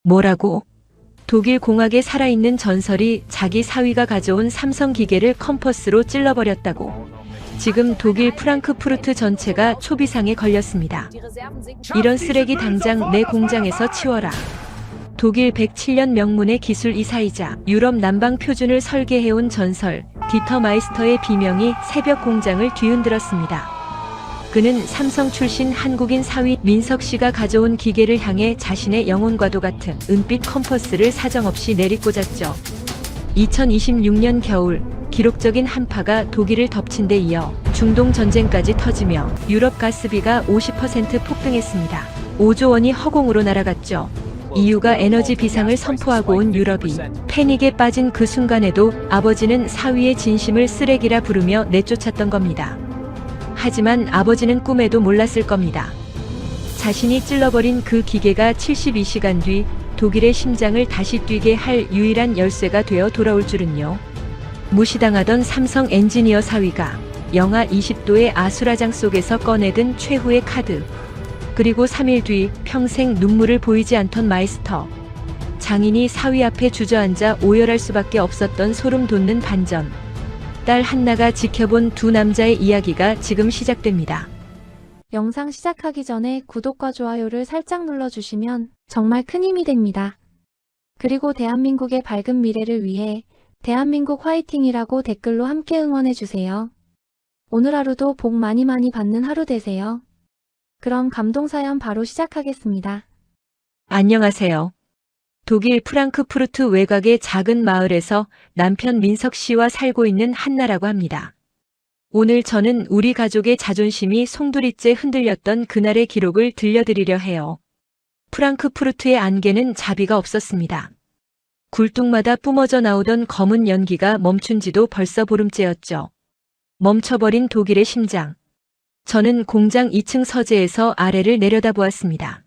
뭐라고? 독일 공학에 살아있는 전설이 자기 사위가 가져온 삼성 기계를 컴퍼스로 찔러버렸다고. 지금 독일 프랑크푸르트 전체가 초비상에 걸렸습니다. 이런 쓰레기 당장 내 공장에서 치워라. 독일 107년 명문의 기술 이사이자 유럽 난방 표준을 설계해온 전설 디터 마이스터의 비명이 새벽 공장을 뒤흔들었습니다. 그는 삼성 출신 한국인 사위 민석 씨가 가져온 기계를 향해 자신의 영혼과도 같은 은빛 컴퍼스를 사정없이 내리꽂았죠. 2026년 겨울 기록적인 한파가 독일을 덮친 데 이어 중동 전쟁까지 터지며 유럽 가스비가 50% 폭등했습니다. 5조 원이 허공으로 날아갔죠. EU가 에너지 비상을 선포하고 온 유럽이 패닉에 빠진 그 순간에도 아버지는 사위의 진심을 쓰레기라 부르며 내쫓았던 겁니다. 하지만 아버지는 꿈에도 몰랐을 겁니다. 자신이 찔러버린 그 기계가 72시간 뒤 독일의 심장을 다시 뛰게 할 유일한 열쇠가 되어 돌아올 줄은요. 무시당하던 삼성 엔지니어 사위가 영하 20도의 아수라장 속에서 꺼내든 최후의 카드. 그리고 3일 뒤 평생 눈물을 보이지 않던 마이스터. 장인이 사위 앞에 주저앉아 오열할 수밖에 없었던 소름 돋는 반전. 딸 한나가 지켜본 두 남자의 이야기가 지금 시작됩니다. 영상 시작하기 전에 구독과 좋아요를 살짝 눌러주시면 정말 큰 힘이 됩니다. 그리고 대한민국의 밝은 미래를 위해 대한민국 화이팅이라고 댓글로 함께 응원해주세요. 오늘 하루도 복 많이 받는 하루 되세요. 그럼 감동사연 바로 시작하겠습니다. 안녕하세요. 독일 프랑크푸르트 외곽의 작은 마을에서 남편 민석 씨와 살고 있는 한나라고 합니다. 오늘 저는 우리 가족의 자존심이 송두리째 흔들렸던 그날의 기록을 들려드리려 해요. 프랑크푸르트의 안개는 자비가 없었습니다. 굴뚝마다 뿜어져 나오던 검은 연기가 멈춘 지도 벌써 보름째였죠. 멈춰버린 독일의 심장. 저는 공장 2층 서재에서 아래를 내려다보았습니다.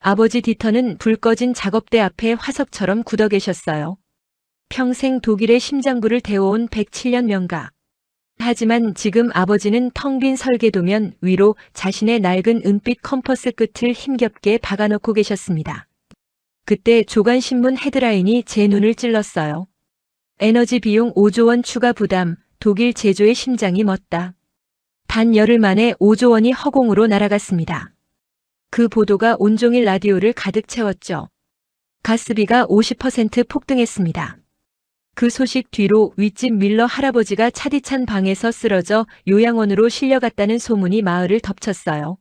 아버지 디터는 불 꺼진 작업대 앞에 화석처럼 굳어 계셨어요. 평생 독일의 심장부를 데워온 107년 명가. 하지만 지금 아버지는 텅 빈 설계도면 위로 자신의 낡은 은빛 컴퍼스 끝을 힘겹게 박아놓고 계셨습니다. 그때 조간신문 헤드라인이 제 눈을 찔렀어요. 에너지 비용 5조 원 추가 부담, 독일 제조의 심장이 멎다. 단 열흘 만에 5조 원이 허공으로 날아갔습니다. 그 보도가 온종일 라디오를 가득 채웠죠. 가스비가 50% 폭등했습니다. 그 소식 뒤로 윗집 밀러 할아버지가 차디찬 방에서 쓰러져 요양원으로 실려갔다는 소문이 마을을 덮쳤어요.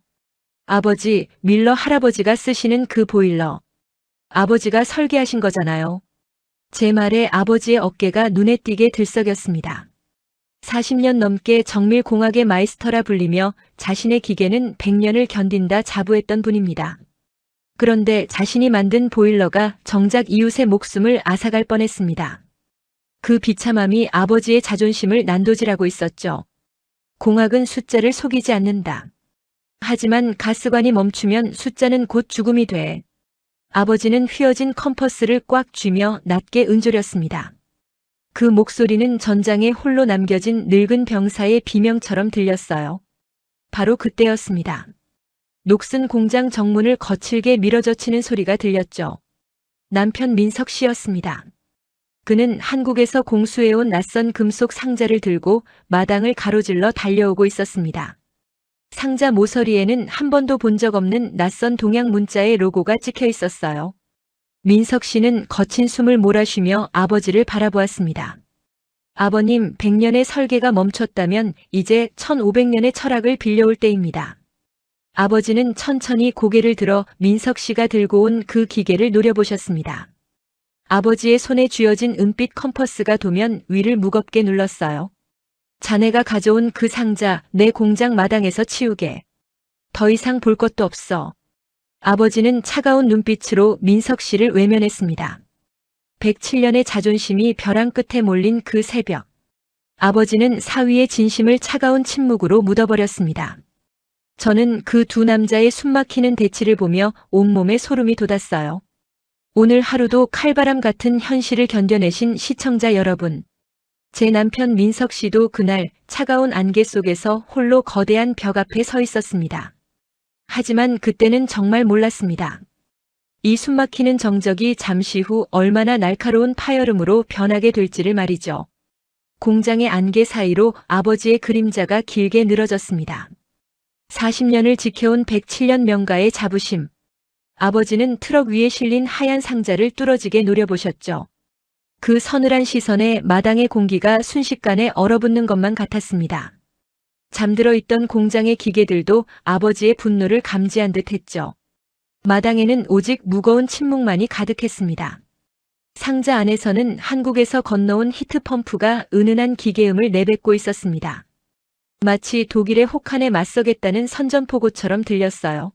아버지, 밀러 할아버지가 쓰시는 그 보일러. 아버지가 설계하신 거잖아요. 제 말에 아버지의 어깨가 눈에 띄게 들썩였습니다. 40년 넘게 정밀공학의 마이스터라 불리며 자신의 기계는 100년을 견딘다 자부했던 분입니다. 그런데 자신이 만든 보일러가 정작 이웃의 목숨을 앗아갈 뻔했습니다. 그 비참함이 아버지의 자존심을 난도질하고 있었죠. 공학은 숫자를 속이지 않는다. 하지만 가스관이 멈추면 숫자는 곧 죽음이 돼. 아버지는 휘어진 컴퍼스를 꽉 쥐며 낮게 은조렸습니다. 그 목소리는 전장에 홀로 남겨진 늙은 병사의 비명처럼 들렸어요. 바로 그때였습니다. 녹슨 공장 정문을 거칠게 밀어젖히는 소리가 들렸죠. 남편 민석 씨였습니다. 그는 한국에서 공수해온 낯선 금속 상자를 들고 마당을 가로질러 달려오고 있었습니다. 상자 모서리에는 한 번도 본 적 없는 낯선 동양 문자의 로고가 찍혀 있었어요. 민석 씨는 거친 숨을 몰아쉬며 아버지를 바라보았습니다. 아버님, 100년의 설계가 멈췄다면 이제 1500년의 철학을 빌려올 때입니다. 아버지는 천천히 고개를 들어 민석 씨가 들고 온 그 기계를 노려보셨습니다. 아버지의 손에 쥐어진 은빛 컴퍼스가 도면 위를 무겁게 눌렀어요. 자네가 가져온 그 상자 내 공장 마당에서 치우게. 더 이상 볼 것도 없어. 아버지는 차가운 눈빛으로 민석 씨를 외면했습니다. 107년의 자존심이 벼랑 끝에 몰린 그 새벽. 아버지는 사위의 진심을 차가운 침묵으로 묻어버렸습니다. 저는 그 두 남자의 숨막히는 대치를 보며 온몸에 소름이 돋았어요. 오늘 하루도 칼바람 같은 현실을 견뎌내신 시청자 여러분. 제 남편 민석 씨도 그날 차가운 안개 속에서 홀로 거대한 벽 앞에 서 있었습니다. 하지만 그때는 정말 몰랐습니다. 이 숨막히는 정적이 잠시 후 얼마나 날카로운 파열음으로 변하게 될지를 말이죠. 공장의 안개 사이로 아버지의 그림자가 길게 늘어졌습니다. 40년을 지켜온 107년 명가의 자부심. 아버지는 트럭 위에 실린 하얀 상자를 뚫어지게 노려보셨죠. 그 서늘한 시선에 마당의 공기가 순식간에 얼어붙는 것만 같았습니다. 잠들어 있던 공장의 기계들도 아버지의 분노를 감지한 듯 했죠. 마당에는 오직 무거운 침묵만이 가득했습니다. 상자 안에서는 한국에서 건너온 히트펌프가 은은한 기계음을 내뱉고 있었습니다. 마치 독일의 혹한에 맞서겠다는 선전포고처럼 들렸어요.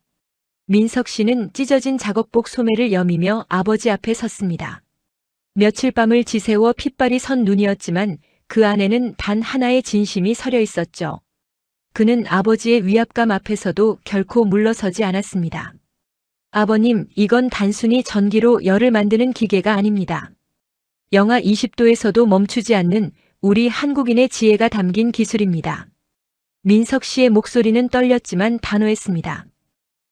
민석 씨는 찢어진 작업복 소매를 여미며 아버지 앞에 섰습니다. 며칠 밤을 지새워 핏발이 선 눈이었지만 그 안에는 단 하나의 진심이 서려 있었죠. 그는 아버지의 위압감 앞에서도 결코 물러서지 않았습니다. 아버님, 이건 단순히 전기로 열을 만드는 기계가 아닙니다. 영하 20도에서도 멈추지 않는 우리 한국인의 지혜가 담긴 기술입니다. 민석 씨의 목소리는 떨렸지만 단호했습니다.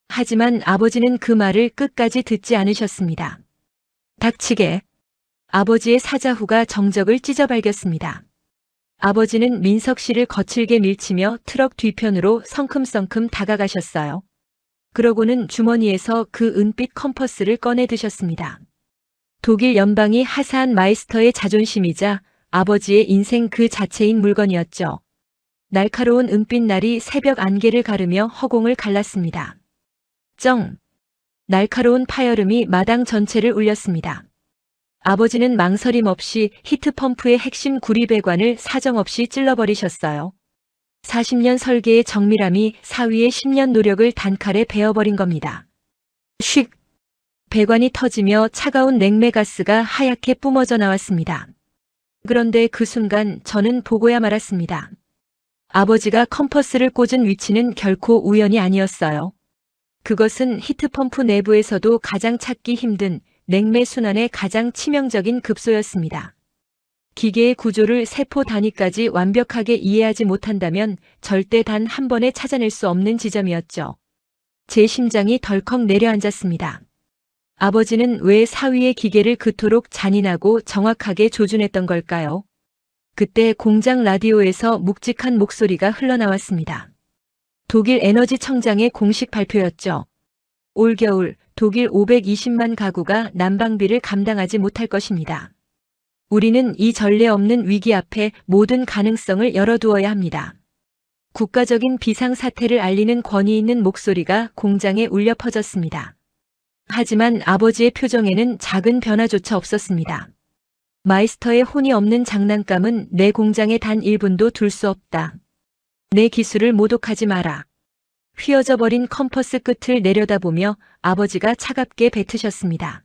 하지만 아버지는 그 말을 끝까지 듣지 않으셨습니다. 닥치게. 아버지의 사자후가 정적을 찢어발겼습니다. 아버지는 민석 씨를 거칠게 밀치며 트럭 뒤편으로 성큼성큼 다가가셨어요. 그러고는 주머니에서 그 은빛 컴퍼스를 꺼내 드셨습니다. 독일 연방이 하사한 마이스터의 자존심이자 아버지의 인생 그 자체인 물건이었죠. 날카로운 은빛 날이 새벽 안개를 가르며 허공을 갈랐습니다. 쩡! 날카로운 파열음이 마당 전체를 울렸습니다. 아버지는 망설임 없이 히트펌프의 핵심 구리배관을 사정없이 찔러버리셨어요. 40년 설계의 정밀함이 사위의 10년 노력을 단칼에 베어버린 겁니다. 쉭! 배관이 터지며 차가운 냉매가스가 하얗게 뿜어져 나왔습니다. 그런데 그 순간 저는 보고야 말았습니다. 아버지가 컴퍼스를 꽂은 위치는 결코 우연이 아니었어요. 그것은 히트펌프 내부에서도 가장 찾기 힘든 냉매 순환의 가장 치명적인 급소였습니다. 기계의 구조를 세포 단위까지 완벽하게 이해하지 못한다면 절대 단 한 번에 찾아낼 수 없는 지점이었죠. 제 심장이 덜컥 내려앉았습니다. 아버지는 왜 사위의 기계를 그토록 잔인하고 정확하게 조준했던 걸까요? 그때 공장 라디오에서 묵직한 목소리가 흘러나왔습니다. 독일 에너지 청장의 공식 발표였죠. 올겨울 독일 520만 가구가 난방비를 감당하지 못할 것입니다. 우리는 이 전례 없는 위기 앞에 모든 가능성을 열어두어야 합니다. 국가적인 비상사태를 알리는 권위 있는 목소리가 공장에 울려 퍼졌습니다. 하지만 아버지의 표정에는 작은 변화조차 없었습니다. 마이스터의 혼이 없는 장난감은 내 공장에 단 1분도 둘 수 없다. 내 기술을 모독하지 마라. 휘어져 버린 컴퍼스 끝을 내려다보며 아버지가 차갑게 뱉으셨습니다.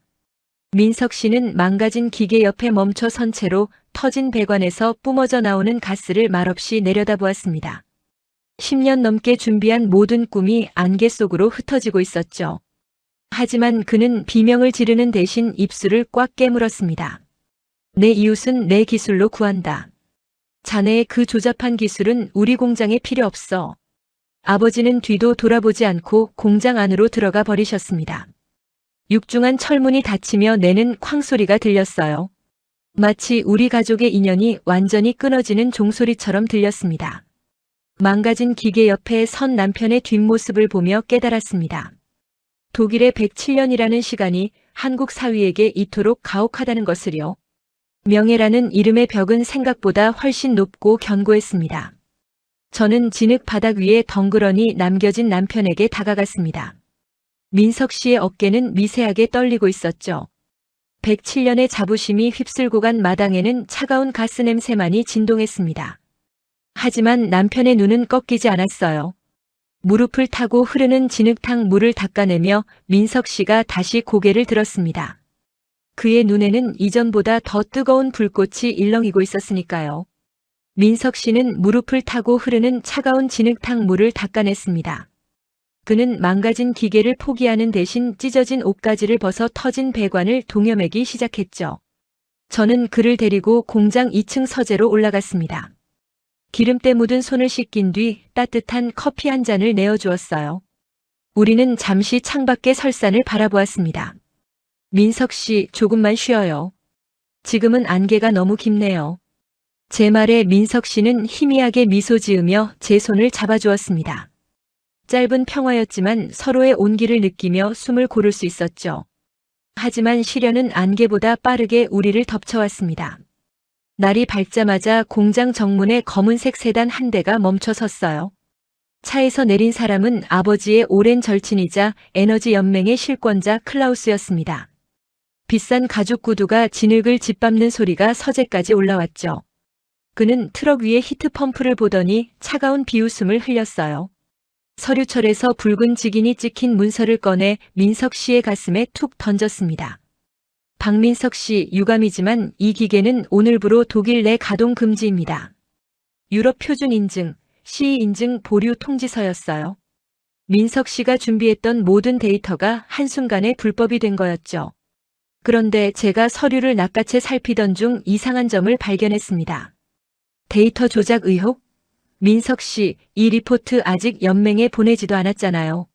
민석 씨는 망가진 기계 옆에 멈춰 선 채로 터진 배관에서 뿜어져 나오는 가스를 말없이 내려다보았습니다. 10년 넘게 준비한 모든 꿈이 안개 속으로 흩어지고 있었죠. 하지만 그는 비명을 지르는 대신 입술을 꽉 깨물었습니다. 내 이웃은 내 기술로 구한다. 자네의 그 조잡한 기술은 우리 공장에 필요 없어. 아버지는 뒤도 돌아보지 않고 공장 안으로 들어가 버리셨습니다. 육중한 철문이 닫히며 내는 쾅 소리가 들렸어요. 마치 우리 가족의 인연이 완전히 끊어지는 종소리처럼 들렸습니다. 망가진 기계 옆에 선 남편의 뒷모습을 보며 깨달았습니다. 독일의 107년이라는 시간이 한국 사위에게 이토록 가혹하다는 것을요. 명예라는 이름의 벽은 생각보다 훨씬 높고 견고했습니다. 저는 진흙 바닥 위에 덩그러니 남겨진 남편에게 다가갔습니다. 민석 씨의 어깨는 미세하게 떨리고 있었죠. 107년의 자부심이 휩쓸고 간 마당에는 차가운 가스 냄새만이 진동했습니다. 하지만 남편의 눈은 꺾이지 않았어요. 무릎을 타고 흐르는 진흙탕 물을 닦아내며 민석 씨가 다시 고개를 들었습니다. 그의 눈에는 이전보다 더 뜨거운 불꽃이 일렁이고 있었으니까요. 민석 씨는 무릎을 타고 흐르는 차가운 진흙탕 물을 닦아냈습니다. 그는 망가진 기계를 포기하는 대신 찢어진 옷가지를 벗어 터진 배관을 동여매기 시작했죠. 저는 그를 데리고 공장 2층 서재로 올라갔습니다. 기름때 묻은 손을 씻긴 뒤 따뜻한 커피 한 잔을 내어주었어요. 우리는 잠시 창밖의 설산을 바라보았습니다. 민석 씨, 조금만 쉬어요. 지금은 안개가 너무 깊네요. 제 말에 민석 씨는 희미하게 미소 지으며 제 손을 잡아주었습니다. 짧은 평화였지만 서로의 온기를 느끼며 숨을 고를 수 있었죠. 하지만 시련은 안개보다 빠르게 우리를 덮쳐왔습니다. 날이 밝자마자 공장 정문에 검은색 세단 한 대가 멈춰 섰어요. 차에서 내린 사람은 아버지의 오랜 절친이자 에너지 연맹의 실권자 클라우스였습니다. 비싼 가죽 구두가 진흙을 짓밟는 소리가 서재까지 올라왔죠. 그는 트럭 위에 히트펌프를 보더니 차가운 비웃음을 흘렸어요. 서류철에서 붉은 직인이 찍힌 문서를 꺼내 민석 씨의 가슴에 툭 던졌습니다. 박민석 씨, 유감이지만 이 기계는 오늘부로 독일 내 가동 금지입니다. 유럽 표준 인증, CE 인증 보류 통지서였어요. 민석 씨가 준비했던 모든 데이터가 한순간에 불법이 된 거였죠. 그런데 제가 서류를 낚아채 살피던 중 이상한 점을 발견했습니다. 데이터 조작 의혹? 민석 씨, 이 리포트 아직 연맹에 보내지도 않았잖아요.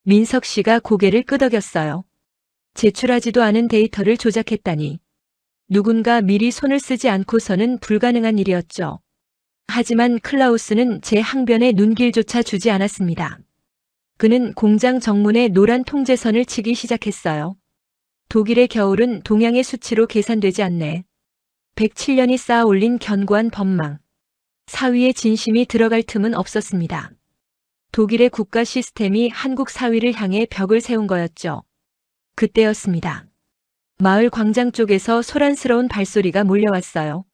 민석 씨가 고개를 끄덕였어요. 제출하지도 않은 데이터를 조작했다니. 누군가 미리 손을 쓰지 않고서는 불가능한 일이었죠. 하지만 클라우스는 제 항변에 눈길조차 주지 않았습니다. 그는 공장 정문에 노란 통제선을 치기 시작했어요. 독일의 겨울은 동양의 수치로 계산되지 않네. 107년이 쌓아 올린 견고한 법망. 사위의 진심이 들어갈 틈은 없었습니다. 독일의 국가 시스템이 한국 사위를 향해 벽을 세운 거였죠. 그때였습니다. 마을 광장 쪽에서 소란스러운 발소리가 몰려왔어요.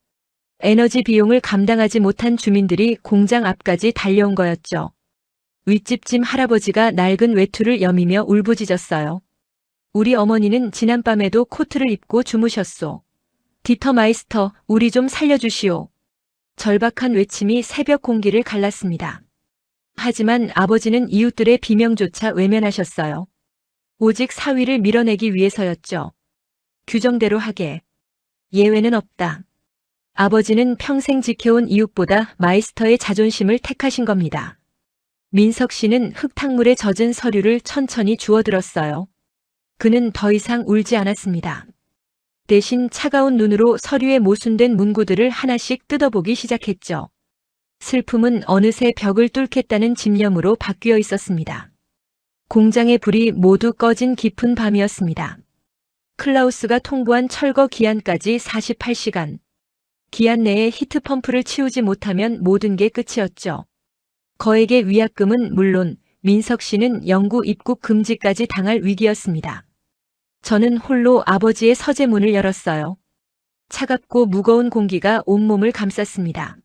에너지 비용을 감당하지 못한 주민들이 공장 앞까지 달려온 거였죠. 윗집짐 할아버지가 낡은 외투를 여미며 울부짖었어요. 우리 어머니는 지난밤에도 코트를 입고 주무셨소. 디터마이스터, 우리 좀 살려주시오. 절박한 외침이 새벽 공기를 갈랐습니다. 하지만 아버지는 이웃들의 비명조차 외면하셨어요. 오직 사위를 밀어내기 위해서였죠. 규정대로 하게. 예외는 없다. 아버지는 평생 지켜온 이웃보다 마이스터의 자존심을 택하신 겁니다. 민석 씨는 흙탕물에 젖은 서류를 천천히 주워들었어요. 그는 더 이상 울지 않았습니다. 대신 차가운 눈으로 서류에 모순된 문구들을 하나씩 뜯어보기 시작했죠. 슬픔은 어느새 벽을 뚫겠다는 집념으로 바뀌어 있었습니다. 공장의 불이 모두 꺼진 깊은 밤이었습니다. 클라우스가 통보한 철거 기한까지 48시간. 기한 내에 히트펌프를 치우지 못하면 모든 게 끝이었죠. 거액의 위약금은 물론 민석 씨는 영구 입국 금지까지 당할 위기였습니다. 저는 홀로 아버지의 서재문을 열었어요. 차갑고 무거운 공기가 온몸을 감쌌습니다.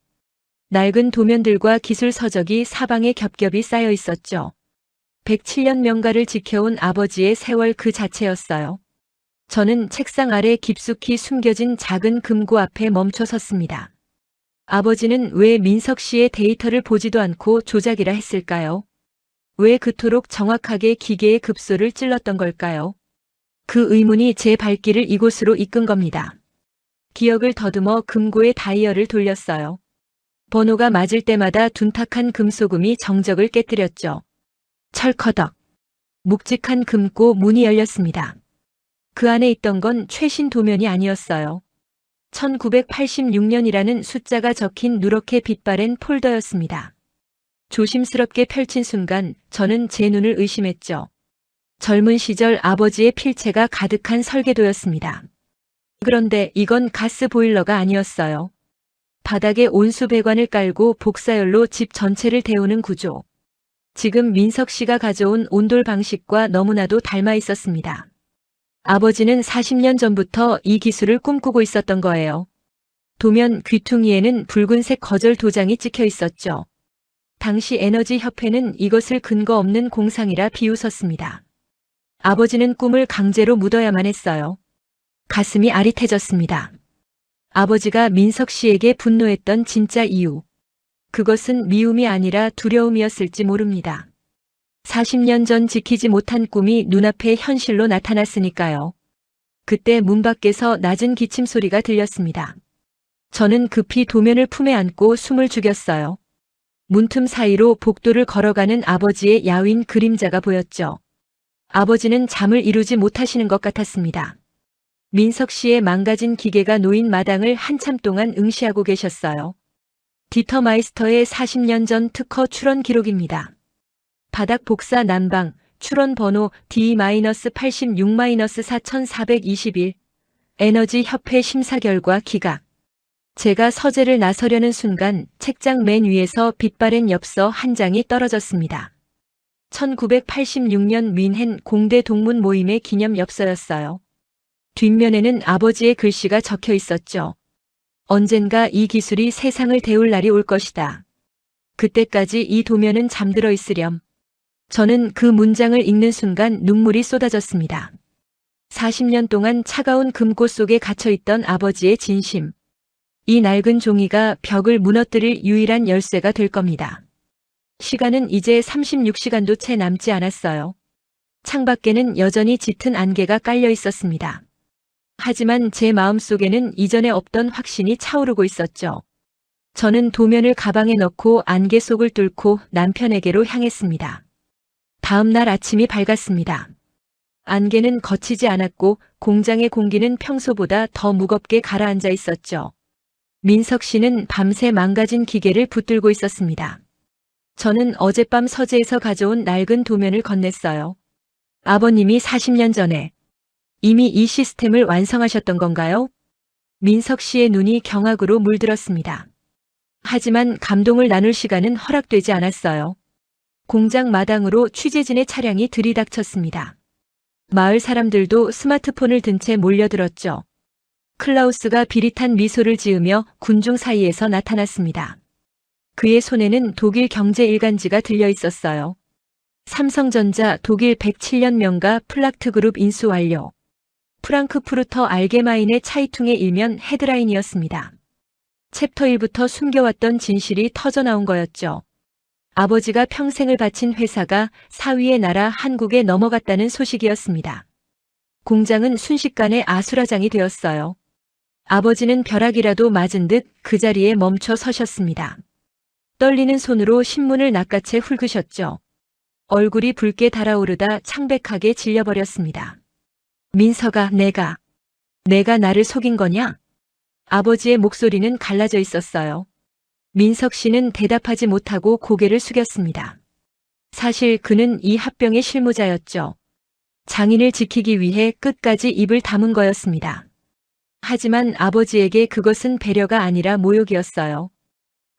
낡은 도면들과 기술 서적이 사방에 겹겹이 쌓여 있었죠. 107년 명가를 지켜온 아버지의 세월 그 자체였어요. 저는 책상 아래 깊숙이 숨겨진 작은 금고 앞에 멈춰 섰습니다. 아버지는 왜 민석 씨의 데이터를 보지도 않고 조작이라 했을까요? 왜 그토록 정확하게 기계의 급소를 찔렀던 걸까요? 그 의문이 제 발길을 이곳으로 이끈 겁니다. 기억을 더듬어 금고의 다이얼을 돌렸어요. 번호가 맞을 때마다 둔탁한 금소금이 정적을 깨뜨렸죠. 철커덕. 묵직한 금고 문이 열렸습니다. 그 안에 있던 건 최신 도면이 아니었어요. 1986년이라는 숫자가 적힌 누렇게 빛바랜 폴더였습니다. 조심스럽게 펼친 순간 저는 제 눈을 의심했죠. 젊은 시절 아버지의 필체가 가득한 설계도였습니다. 그런데 이건 가스 보일러가 아니었어요. 바닥에 온수 배관을 깔고 복사열로 집 전체를 데우는 구조. 지금 민석 씨가 가져온 온돌 방식과 너무나도 닮아 있었습니다. 아버지는 40년 전부터 이 기술을 꿈꾸고 있었던 거예요. 도면 귀퉁이에는 붉은색 거절 도장이 찍혀 있었죠. 당시 에너지협회는 이것을 근거 없는 공상이라 비웃었습니다. 아버지는 꿈을 강제로 묻어야만 했어요. 가슴이 아릿해졌습니다. 아버지가 민석 씨에게 분노했던 진짜 이유. 그것은 미움이 아니라 두려움이었을지 모릅니다. 40년 전 지키지 못한 꿈이 눈앞에 현실로 나타났으니까요. 그때 문 밖에서 낮은 기침 소리가 들렸습니다. 저는 급히 도면을 품에 안고 숨을 죽였어요. 문틈 사이로 복도를 걸어가는 아버지의 야윈 그림자가 보였죠. 아버지는 잠을 이루지 못하시는 것 같았습니다. 민석 씨의 망가진 기계가 놓인 마당을 한참 동안 응시하고 계셨어요. 디터마이스터의 40년 전 특허 출원 기록입니다. 바닥 복사 난방, 출원 번호 D-86-4421, 에너지 협회 심사 결과 기각. 제가 서재를 나서려는 순간 책장 맨 위에서 빛바랜 엽서 한 장이 떨어졌습니다. 1986년 뮌헨 공대 동문 모임의 기념 엽서였어요. 뒷면에는 아버지의 글씨가 적혀 있었죠. 언젠가 이 기술이 세상을 데울 날이 올 것이다. 그때까지 이 도면은 잠들어 있으렴. 저는 그 문장을 읽는 순간 눈물이 쏟아졌습니다. 40년 동안 차가운 금고 속에 갇혀있던 아버지의 진심. 이 낡은 종이가 벽을 무너뜨릴 유일한 열쇠가 될 겁니다. 시간은 이제 36시간도 채 남지 않았어요. 창밖에는 여전히 짙은 안개가 깔려 있었습니다. 하지만 제 마음속에는 이전에 없던 확신이 차오르고 있었죠. 저는 도면을 가방에 넣고 안개 속을 뚫고 남편에게로 향했습니다. 다음 날 아침이 밝았습니다. 안개는 거치지 않았고 공장의 공기는 평소보다 더 무겁게 가라앉아 있었죠. 민석 씨는 밤새 망가진 기계를 붙들고 있었습니다. 저는 어젯밤 서재에서 가져온 낡은 도면을 건넸어요. 아버님이 40년 전에 이미 이 시스템을 완성하셨던 건가요? 민석 씨의 눈이 경악으로 물들었습니다. 하지만 감동을 나눌 시간은 허락되지 않았어요. 공장 마당으로 취재진의 차량이 들이닥쳤습니다. 마을 사람들도 스마트폰을 든 채 몰려들었죠. 클라우스가 비릿한 미소를 지으며 군중 사이에서 나타났습니다. 그의 손에는 독일 경제 일간지가 들려 있었어요. 삼성전자 독일 107년 명가 플락트 그룹 인수 완료. 프랑크푸르터 알게마인의 차이퉁의 일면 헤드라인이었습니다. 챕터 1부터 숨겨왔던 진실이 터져나온 거였죠. 아버지가 평생을 바친 회사가 사위의 나라 한국에 넘어갔다는 소식이었습니다. 공장은 순식간에 아수라장이 되었어요. 아버지는 벼락이라도 맞은 듯 그 자리에 멈춰 서셨습니다. 떨리는 손으로 신문을 낚아채 훑으셨죠. 얼굴이 붉게 달아오르다 창백하게 질려버렸습니다. 민서가 내가 나를 속인 거냐? 아버지의 목소리는 갈라져 있었어요. 민석 씨는 대답하지 못하고 고개를 숙였습니다. 사실 그는 이 합병의 실무자였죠. 장인을 지키기 위해 끝까지 입을 다문 거였습니다. 하지만 아버지에게 그것은 배려가 아니라 모욕이었어요.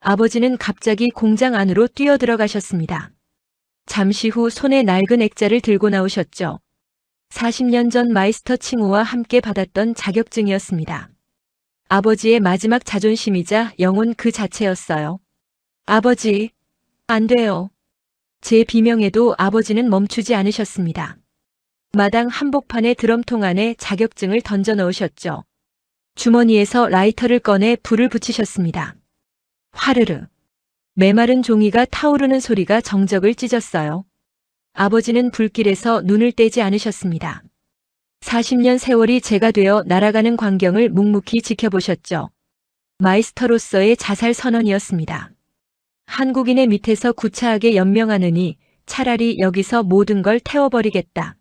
아버지는 갑자기 공장 안으로 뛰어들어가셨습니다. 잠시 후 손에 낡은 액자를 들고 나오셨죠. 40년 전 마이스터 칭호와 함께 받았던 자격증이었습니다. 아버지의 마지막 자존심이자 영혼 그 자체였어요. 아버지, 안 돼요. 제 비명에도 아버지는 멈추지 않으셨습니다. 마당 한복판의 드럼통 안에 자격증을 던져 넣으셨죠. 주머니에서 라이터를 꺼내 불을 붙이셨습니다. 화르르. 메마른 종이가 타오르는 소리가 정적을 찢었어요. 아버지는 불길에서 눈을 떼지 않으셨습니다. 40년 세월이 제가 되어 날아가는 광경을 묵묵히 지켜보셨죠. 마이스터로서의 자살 선언이었습니다. 한국인의 밑에서 구차하게 연명하느니 차라리 여기서 모든 걸 태워버리겠다.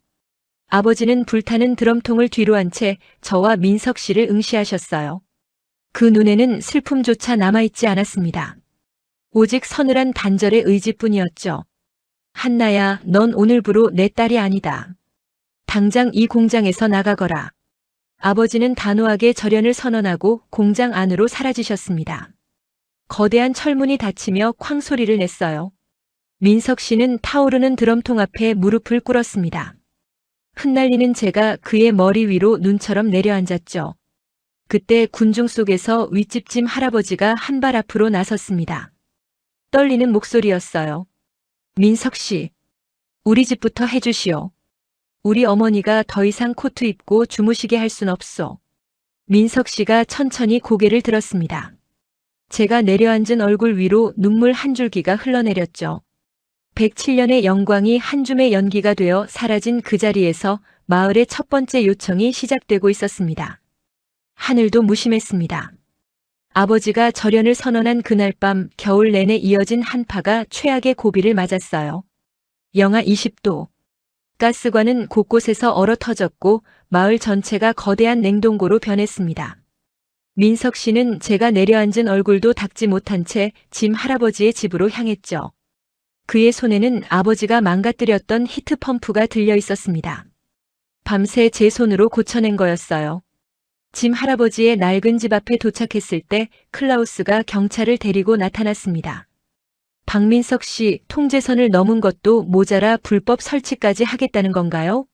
아버지는 불타는 드럼통을 뒤로 한 채 저와 민석 씨를 응시하셨어요. 그 눈에는 슬픔조차 남아있지 않았습니다. 오직 서늘한 단절의 의지뿐이었죠. 한나야, 넌 오늘부로 내 딸이 아니다. 당장 이 공장에서 나가거라. 아버지는 단호하게 절연을 선언하고 공장 안으로 사라지셨습니다. 거대한 철문이 닫히며 쾅 소리를 냈어요. 민석 씨는 타오르는 드럼통 앞에 무릎을 꿇었습니다. 흩날리는 재가 그의 머리 위로 눈처럼 내려앉았죠. 그때 군중 속에서 윗집짐 할아버지가 한 발 앞으로 나섰습니다. 떨리는 목소리였어요. 민석 씨, 우리 집부터 해주시오. 우리 어머니가 더 이상 코트 입고 주무시게 할 순 없소. 민석 씨가 천천히 고개를 들었습니다. 제가 내려앉은 얼굴 위로 눈물 한 줄기가 흘러내렸죠. 107년의 영광이 한 줌의 연기가 되어 사라진 그 자리에서 마을의 첫 번째 요청이 시작되고 있었습니다. 하늘도 무심했습니다. 아버지가 절연을 선언한 그날 밤 겨울 내내 이어진 한파가 최악의 고비를 맞았어요. 영하 20도. 가스관은 곳곳에서 얼어 터졌고 마을 전체가 거대한 냉동고로 변했습니다. 민석 씨는 제가 내려앉은 얼굴도 닦지 못한 채 짐 할아버지의 집으로 향했죠. 그의 손에는 아버지가 망가뜨렸던 히트펌프가 들려 있었습니다. 밤새 제 손으로 고쳐낸 거였어요. 짐 할아버지의 낡은 집 앞에 도착했을 때 클라우스가 경찰을 데리고 나타났습니다. 박민석 씨, 통제선을 넘은 것도 모자라 불법 설치까지 하겠다는 건가요?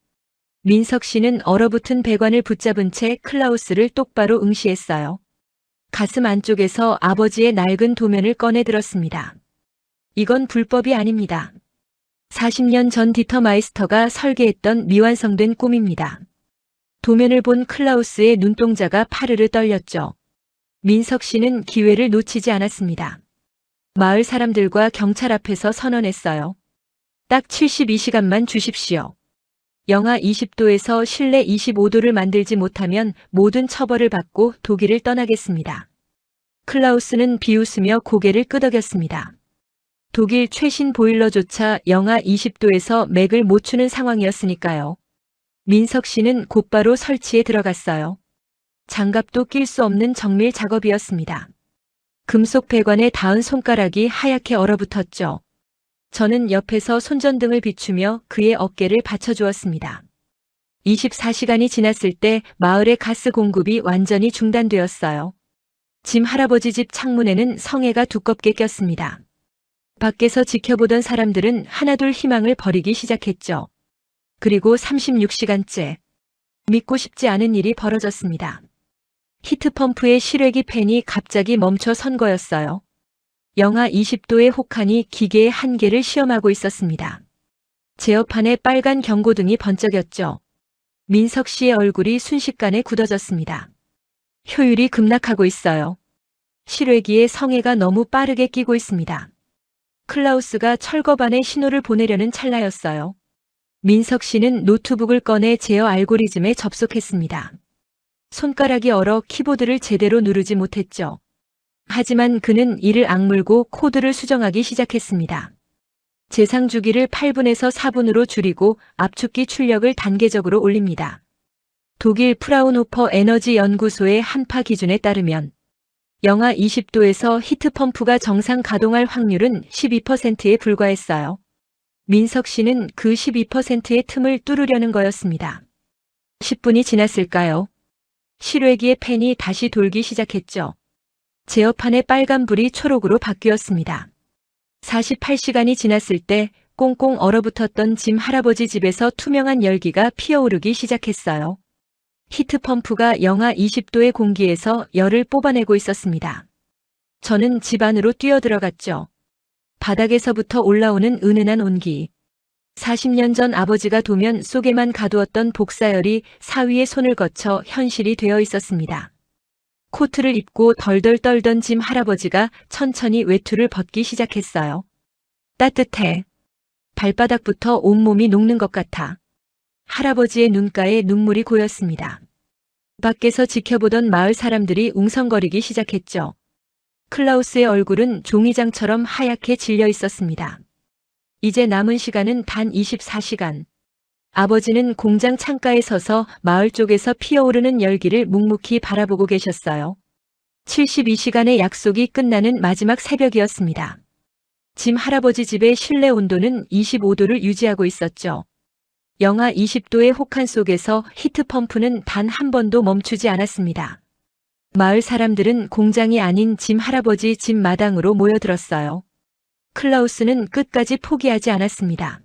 민석 씨는 얼어붙은 배관을 붙잡은 채 클라우스를 똑바로 응시했어요. 가슴 안쪽에서 아버지의 낡은 도면을 꺼내 들었습니다. 이건 불법이 아닙니다. 40년 전 디터마이스터가 설계했던 미완성된 꿈입니다. 도면을 본 클라우스의 눈동자가 파르르 떨렸죠. 민석 씨는 기회를 놓치지 않았습니다. 마을 사람들과 경찰 앞에서 선언했어요. 딱 72시간만 주십시오. 영하 20도에서 실내 25도를 만들지 못하면 모든 처벌을 받고 독일을 떠나겠습니다. 클라우스는 비웃으며 고개를 끄덕였습니다. 독일 최신 보일러조차 영하 20도에서 맥을 못 추는 상황이었으니까요. 민석 씨는 곧바로 설치에 들어갔어요. 장갑도 낄 수 없는 정밀 작업이었습니다. 금속 배관에 닿은 손가락이 하얗게 얼어붙었죠. 저는 옆에서 손전등을 비추며 그의 어깨를 받쳐주었습니다. 24시간이 지났을 때 마을의 가스 공급이 완전히 중단되었어요. 짐 할아버지 집 창문에는 성에가 두껍게 꼈습니다. 밖에서 지켜보던 사람들은 하나둘 희망을 버리기 시작했죠. 그리고 36시간째 믿고 싶지 않은 일이 벌어졌습니다. 히트펌프의 실외기 팬이 갑자기 멈춰 선 거였어요. 영하 20도의 혹한이 기계의 한계를 시험하고 있었습니다. 제어판에 빨간 경고등이 번쩍였죠. 민석 씨의 얼굴이 순식간에 굳어졌습니다. 효율이 급락하고 있어요. 실외기에 성에가 너무 빠르게 끼고 있습니다. 클라우스가 철거반에 신호를 보내려는 찰나였어요. 민석 씨는 노트북을 꺼내 제어 알고리즘에 접속했습니다. 손가락이 얼어 키보드를 제대로 누르지 못했죠. 하지만 그는 이를 악물고 코드를 수정하기 시작했습니다. 제상 주기를 8분에서 4분으로 줄이고 압축기 출력을 단계적으로 올립니다. 독일 프라운호퍼 에너지 연구소의 한파 기준에 따르면 영하 20도에서 히트펌프가 정상 가동할 확률은 12%에 불과했어요. 민석 씨는 그 12%의 틈을 뚫으려는 거였습니다. 10분이 지났을까요? 실외기의 팬이 다시 돌기 시작했죠. 제어판의 빨간불이 초록으로 바뀌었습니다. 48시간이 지났을 때 꽁꽁 얼어붙었던 짐 할아버지 집에서 투명한 열기가 피어오르기 시작했어요. 히트펌프가 영하 20도의 공기에서 열을 뽑아내고 있었습니다. 저는 집 안으로 뛰어들어갔죠. 바닥에서부터 올라오는 은은한 온기. 40년 전 아버지가 도면 속에만 가두었던 복사열이 사위의 손을 거쳐 현실이 되어 있었습니다. 코트를 입고 덜덜 떨던 짐 할아버지가 천천히 외투를 벗기 시작했어요. 따뜻해. 발바닥부터 온몸이 녹는 것 같아. 할아버지의 눈가에 눈물이 고였습니다. 밖에서 지켜보던 마을 사람들이 웅성거리기 시작했죠. 클라우스의 얼굴은 종이장처럼 하얗게 질려 있었습니다. 이제 남은 시간은 단 24시간. 아버지는 공장 창가에 서서 마을 쪽에서 피어오르는 열기를 묵묵히 바라보고 계셨어요. 72시간의 약속이 끝나는 마지막 새벽이었습니다. 짐 할아버지 집의 실내 온도는 25도를 유지하고 있었죠. 영하 20도의 혹한 속에서 히트펌프는 단 한 번도 멈추지 않았습니다. 마을 사람들은 공장이 아닌 짐 할아버지 집 마당으로 모여들었어요. 클라우스는 끝까지 포기하지 않았습니다.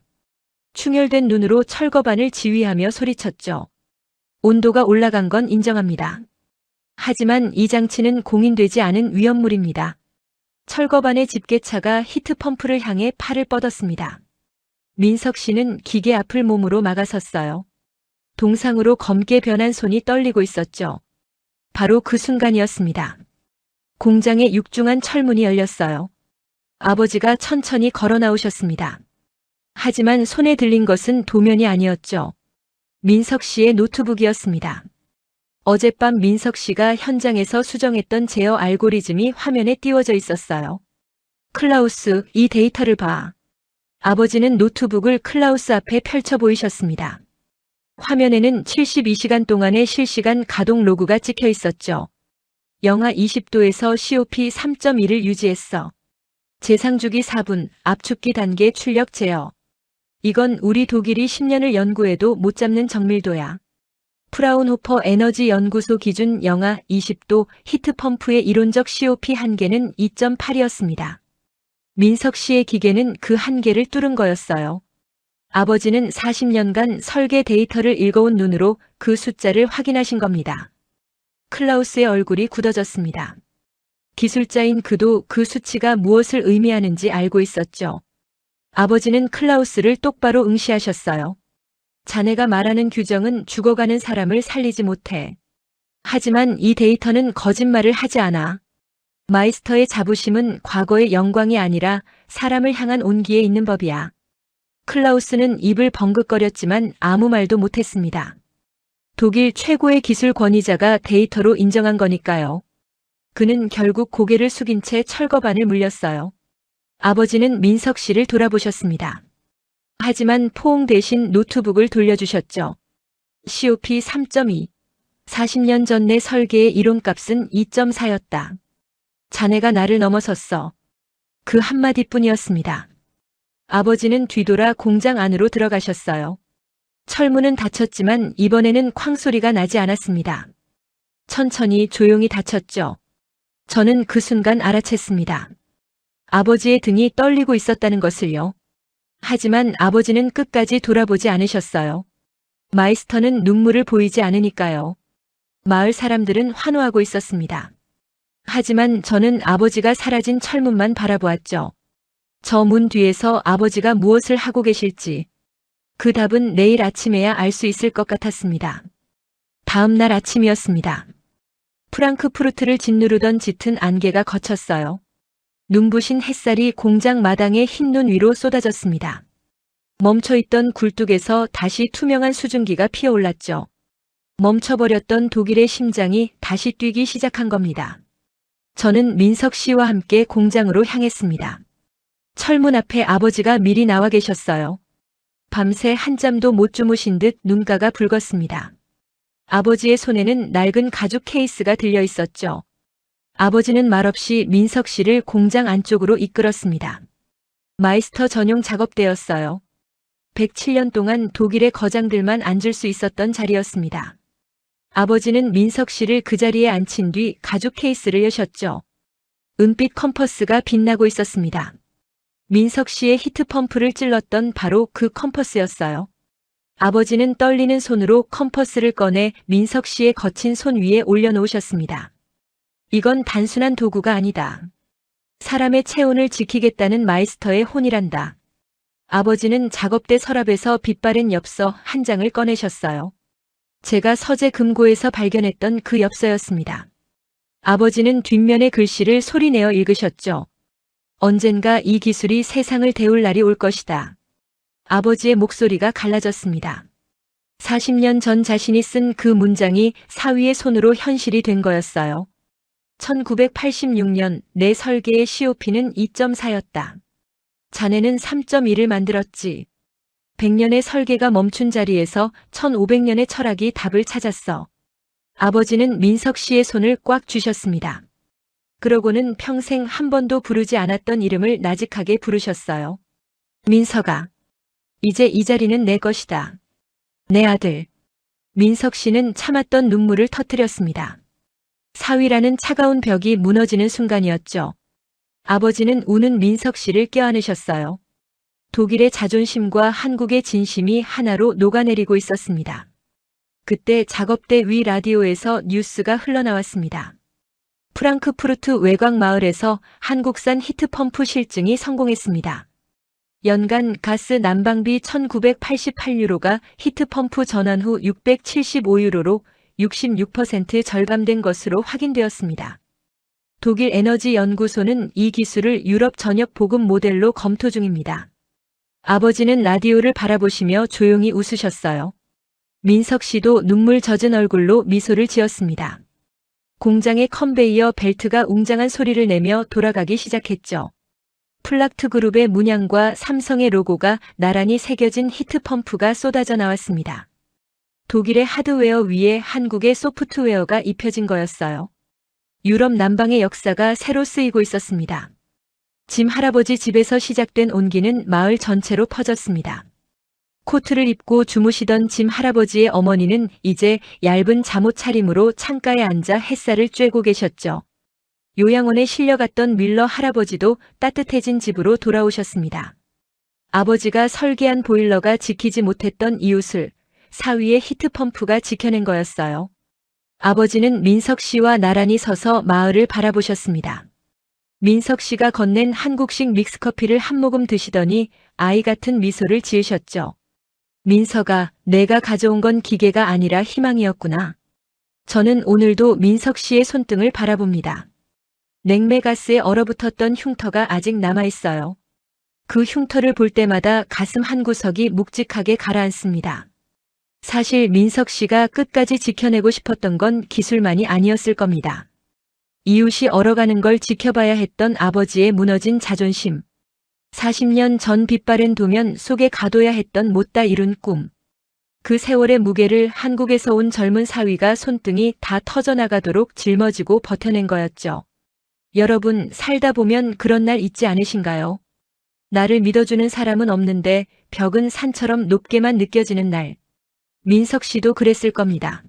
충혈된 눈으로 철거반을 지휘하며 소리쳤죠. 온도가 올라간 건 인정합니다. 하지만 이 장치는 공인되지 않은 위험물입니다. 철거반의 집게차가 히트펌프를 향해 팔을 뻗었습니다. 민석 씨는 기계 앞을 몸으로 막아섰어요. 동상으로 검게 변한 손이 떨리고 있었죠. 바로 그 순간이었습니다. 공장의 육중한 철문이 열렸어요. 아버지가 천천히 걸어 나오셨습니다. 하지만 손에 들린 것은 도면이 아니었죠. 민석 씨의 노트북이었습니다. 어젯밤 민석 씨가 현장에서 수정했던 제어 알고리즘이 화면에 띄워져 있었어요. 클라우스, 이 데이터를 봐. 아버지는 노트북을 클라우스 앞에 펼쳐 보이셨습니다. 화면에는 72시간 동안의 실시간 가동 로그가 찍혀 있었죠. 영하 20도에서 COP 3.1을 유지했어. 재상주기 4분, 압축기 단계 출력 제어. 이건 우리 독일이 10년을 연구해도 못 잡는 정밀도야. 프라운호퍼 에너지 연구소 기준 영하 20도 히트펌프의 이론적 COP 한계는 2.8이었습니다. 민석 씨의 기계는 그 한계를 뚫은 거였어요. 아버지는 40년간 설계 데이터를 읽어온 눈으로 그 숫자를 확인하신 겁니다. 클라우스의 얼굴이 굳어졌습니다. 기술자인 그도 그 수치가 무엇을 의미하는지 알고 있었죠. 아버지는 클라우스를 똑바로 응시하셨어요. 자네가 말하는 규정은 죽어가는 사람을 살리지 못해. 하지만 이 데이터는 거짓말을 하지 않아. 마이스터의 자부심은 과거의 영광이 아니라 사람을 향한 온기에 있는 법이야. 클라우스는 입을 벙긋거렸지만 아무 말도 못했습니다. 독일 최고의 기술 권위자가 데이터로 인정한 거니까요. 그는 결국 고개를 숙인 채 철거반을 물렸어요. 아버지는 민석 씨를 돌아보셨습니다. 하지만 포옹 대신 노트북을 돌려주셨죠. COP 3.2. 40년 전 내 설계의 이론값은 2.4였다. 자네가 나를 넘어섰어. 그 한마디뿐이었습니다. 아버지는 뒤돌아 공장 안으로 들어가셨어요. 철문은 닫혔지만 이번에는 쾅소리가 나지 않았습니다. 천천히 조용히 닫혔죠. 저는 그 순간 알아챘습니다. 아버지의 등이 떨리고 있었다는 것을요. 하지만 아버지는 끝까지 돌아보지 않으셨어요. 마이스터는 눈물을 보이지 않으니까요. 마을 사람들은 환호하고 있었습니다. 하지만 저는 아버지가 사라진 철문만 바라보았죠. 저 문 뒤에서 아버지가 무엇을 하고 계실지. 그 답은 내일 아침에야 알 수 있을 것 같았습니다. 다음 날 아침이었습니다. 프랑크푸르트를 짓누르던 짙은 안개가 걷혔어요. 눈부신 햇살이 공장 마당의 흰 눈 위로 쏟아졌습니다. 멈춰있던 굴뚝에서 다시 투명한 수증기가 피어올랐죠. 멈춰버렸던 독일의 심장이 다시 뛰기 시작한 겁니다. 저는 민석 씨와 함께 공장으로 향했습니다. 철문 앞에 아버지가 미리 나와 계셨어요. 밤새 한잠도 못 주무신 듯 눈가가 붉었습니다. 아버지의 손에는 낡은 가죽 케이스가 들려 있었죠. 아버지는 말없이 민석 씨를 공장 안쪽으로 이끌었습니다. 마이스터 전용 작업대였어요. 107년 동안 독일의 거장들만 앉을 수 있었던 자리였습니다. 아버지는 민석 씨를 그 자리에 앉힌 뒤 가죽 케이스를 여셨죠. 은빛 컴퍼스가 빛나고 있었습니다. 민석 씨의 히트펌프를 찔렀던 바로 그 컴퍼스였어요. 아버지는 떨리는 손으로 컴퍼스를 꺼내 민석 씨의 거친 손 위에 올려놓으셨습니다. 이건 단순한 도구가 아니다. 사람의 체온을 지키겠다는 마이스터의 혼이란다. 아버지는 작업대 서랍에서 빛바랜 엽서 한 장을 꺼내셨어요. 제가 서재 금고에서 발견했던 그 엽서였습니다. 아버지는 뒷면의 글씨를 소리내어 읽으셨죠. 언젠가 이 기술이 세상을 데울 날이 올 것이다. 아버지의 목소리가 갈라졌습니다. 40년 전 자신이 쓴 그 문장이 사위의 손으로 현실이 된 거였어요. 1986년 내 설계의 COP는 2.4였다. 자네는 3.1을 만들었지. 100년의 설계가 멈춘 자리에서 1500년의 철학이 답을 찾았어. 아버지는 민석 씨의 손을 꽉 쥐셨습니다. 그러고는 평생 한 번도 부르지 않았던 이름을 나직하게 부르셨어요. 민석아, 이제 이 자리는 내 것이다. 내 아들. 민석 씨는 참았던 눈물을 터뜨렸습니다. 사위라는 차가운 벽이 무너지는 순간이었죠. 아버지는 우는 민석 씨를 껴안으셨어요. 독일의 자존심과 한국의 진심이 하나로 녹아내리고 있었습니다. 그때 작업대 위 라디오에서 뉴스가 흘러나왔습니다. 프랑크푸르트 외곽 마을에서 한국산 히트펌프 실증이 성공했습니다. 연간 가스 난방비 1988유로가 히트펌프 전환 후 675유로로 66% 절감된 것으로 확인되었습니다. 독일 에너지 연구소는 이 기술을 유럽 전역 보급 모델로 검토 중입니다. 아버지는 라디오를 바라보시며 조용히 웃으셨어요. 민석 씨도 눈물 젖은 얼굴로 미소를 지었습니다. 공장의 컨베이어 벨트가 웅장한 소리를 내며 돌아가기 시작했죠. 플락트 그룹의 문양과 삼성의 로고가 나란히 새겨진 히트펌프가 쏟아져 나왔습니다. 독일의 하드웨어 위에 한국의 소프트웨어가 입혀진 거였어요. 유럽 남방의 역사가 새로 쓰이고 있었습니다. 짐 할아버지 집에서 시작된 온기는 마을 전체로 퍼졌습니다. 코트를 입고 주무시던 짐 할아버지의 어머니는 이제 얇은 잠옷 차림으로 창가에 앉아 햇살을 쬐고 계셨죠. 요양원에 실려갔던 밀러 할아버지도 따뜻해진 집으로 돌아오셨습니다. 아버지가 설계한 보일러가 지키지 못했던 이웃을 사위의 히트펌프가 지켜낸 거였어요. 아버지는 민석 씨와 나란히 서서 마을을 바라보셨습니다. 민석 씨가 건넨 한국식 믹스커피를 한 모금 드시더니 아이 같은 미소를 지으셨죠. 민석아, 내가 가져온 건 기계가 아니라 희망이었구나. 저는 오늘도 민석 씨의 손등을 바라봅니다. 냉매가스에 얼어붙었던 흉터가 아직 남아있어요. 그 흉터를 볼 때마다 가슴 한구석이 묵직하게 가라앉습니다. 사실 민석 씨가 끝까지 지켜내고 싶었던 건 기술만이 아니었을 겁니다. 이웃이 얼어가는 걸 지켜봐야 했던 아버지의 무너진 자존심. 40년 전 빛바랜 도면 속에 가둬야 했던 못다 이룬 꿈. 그 세월의 무게를 한국에서 온 젊은 사위가 손등이 다 터져나가도록 짊어지고 버텨낸 거였죠. 여러분, 살다 보면 그런 날 있지 않으신가요? 나를 믿어주는 사람은 없는데 벽은 산처럼 높게만 느껴지는 날. 민석 씨도 그랬을 겁니다.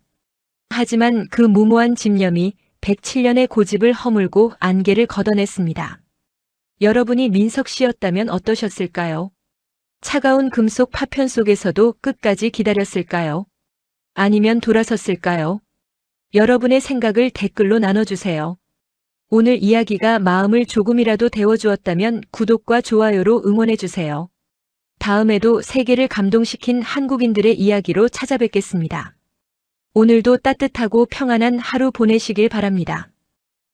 하지만 그 무모한 집념이 107년의 고집을 허물고 안개를 걷어냈습니다. 여러분이 민석 씨였다면 어떠셨을까요? 차가운 금속 파편 속에서도 끝까지 기다렸을까요? 아니면 돌아섰을까요? 여러분의 생각을 댓글로 나눠주세요. 오늘 이야기가 마음을 조금이라도 데워주었다면 구독과 좋아요로 응원해주세요. 다음에도 세계를 감동시킨 한국인들의 이야기로 찾아뵙겠습니다. 오늘도 따뜻하고 평안한 하루 보내시길 바랍니다.